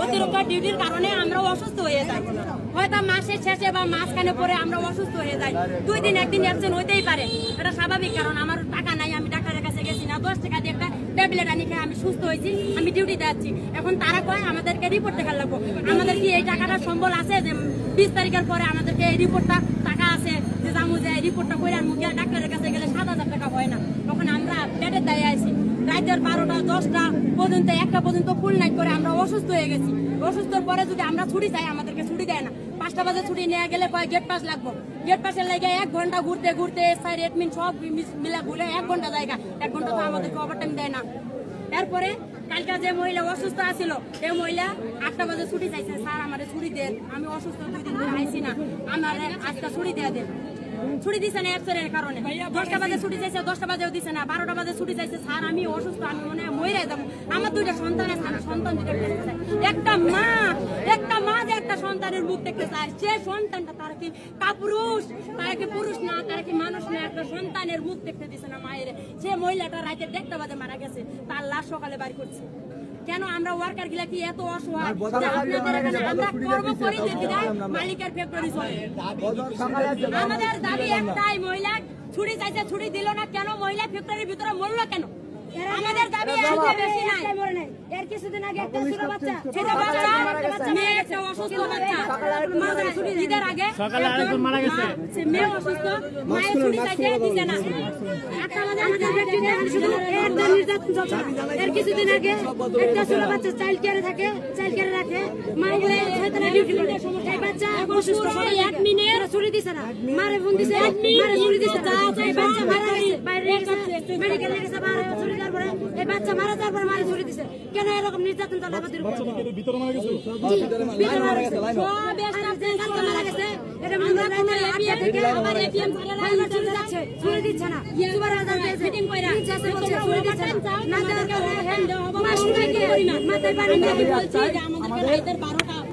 অতিরিক্ত ডিউটির কারণে আমরা অসুস্থ হয়ে যাই, হয়তো মাসের শেষে বা মাঝখানে পরে আমরা অসুস্থ হয়ে যাই। 2 দিন 1 দিন অ্যাবসেন্ট হইতেই পারে, এটা স্বাভাবিক। কারণ আমার টাকা নাই, আমি ডাক্তারের কাছে গেছি না, 10 টাকা দিয়ে একটা ট্যাবলেট আনি খেয়ে আমি সুস্থ হয়েছি, আমি ডিউটি যাচ্ছি। এখন তারা কয় আমাদেরকে রিপোর্ট দেখার লাগবো। আমাদের কি এই টাকাটা সম্বল আছে যে 20 তারিখের পরে আমাদেরকে এই রিপোর্টটা টাকা আছে যে জামু যে রিপোর্টটা করে আনবো? ডাক্তারের কাছে গেলে 7,000 টাকা হয় না। তখন আমরা পেটের দায়ে আছি, রাতের 12টা 10টা পর্যন্ত 1টা পর্যন্ত ফুল নাইট করে আমরা অসুস্থ হয়ে গেছি। অসুস্থর পরে যদি আমরা ছুটি চাই, আমাদেরকে ছুটি দেয় না। 5টা বাজে ছুটি নিয়ে গেলে কয় গেট পাস লাগবো। গেট পাসের লেগে 1 ঘন্টা ঘুরতে ঘুরতে স্যার এডমিন সব মিলা ঘুরে 1 ঘন্টা জায়গা, 1 ঘন্টা তো আমাদেরকে ওভারটাইম দেয় না। তারপরে কালকে যে মহিলা অসুস্থ আছিল, এই মহিলা 8টা বাজে ছুটি চাইছে, স্যার আমাদের ছুটি দেন, আমি অসুস্থ 2 দিন ধরে আইছি না, আমার আজকে ছুটি দেয়া দেন। ছুটি দিছে না অ্যাবসেন্টের কারণে। 10টা বাজে ছুটি চাইছে, 10টা বাজেও দিছে না। 12টা বাজে ছুটি চাইছে, স্যার আমি অসুস্থ, আমি মনে হয় মরে যাবো, আমার 2টা সন্তান আছে, আমি সন্তান দুটো দেখতে চাই। একটা মা যে একটা সন্তানের মুখ দেখতে চায়, সে সন্তানটা তারা কি কাপুরুষ, তারা কি পুরুষ না, তারা কি মানুষ না? একটা সন্তানের মুখ দেখতে দিছে না মায়ের। সে মহিলাটা রাতে 1টা বাজে মারা গেছে, তার লাশ সকালে বাড়ি করছে। কেন আমরা ওয়ার্কার গুলা কি এত অসহায়? আমরা কর্ম করি দেখি না, মালিকের ফ্যাক্টরি চলে। আমাদের দাবি একটাই, মহিলা ছুটি চাইছে, ছুটি দিল না কেন? মহিলা ফ্যাক্টরির ভিতরে মরলো কেন? আমাদের দাবি বেশি নাই। এর কিছুদিন আগে একটা ছোট বাচ্চা, মেয়ে একটা অসুস্থ বাচ্চা, ঈদের আগে সকালে আরেকজন মারা গেছে, মেয়ে অসুস্থ, মায়ের ছুটি চাইছে দিছে না। এর কিছুদিন আগে একটা ছোট বাচ্চা চাইল্ড কেয়ারে থাকে, চাইল্ড কেয়ারে রাখে, মাইলে ডিউটি করে। এই বাচ্চা অসুস্থ, অ্যাডমিনের ছুটি দিছে না, মারে ফোন দিছে, মারে ছুটি দিছে, এই বাচ্চা মারা গেছে, বাইরে মেডিকেলে গেছে, বাইরে ছুটি দেওয়ার পরে এই বাচ্চা মারা যাওয়ার পরে মারে ছুটি দিছে। কেন এরকম নির্যাতন চলে আমাদের উপর? ভিতরে মারা গেছে, ভিতরে মারা গেছে, সব স্টাফ মারা গেছে। এটা আমরা কোনো এপিএম থেকে আমার এপিএম ফাইনাল চলে যাচ্ছে, ছুটি দিচ্ছে না। সুপারভাইজার মিটিং কইরা যাচ্ছে, বলছে ছুটি দিচ্ছে না, না দেওয়ার কারণে মাস থেকে মাথায় পানি দিয়ে বলছি যে আমাদেরকে রাতের 12টা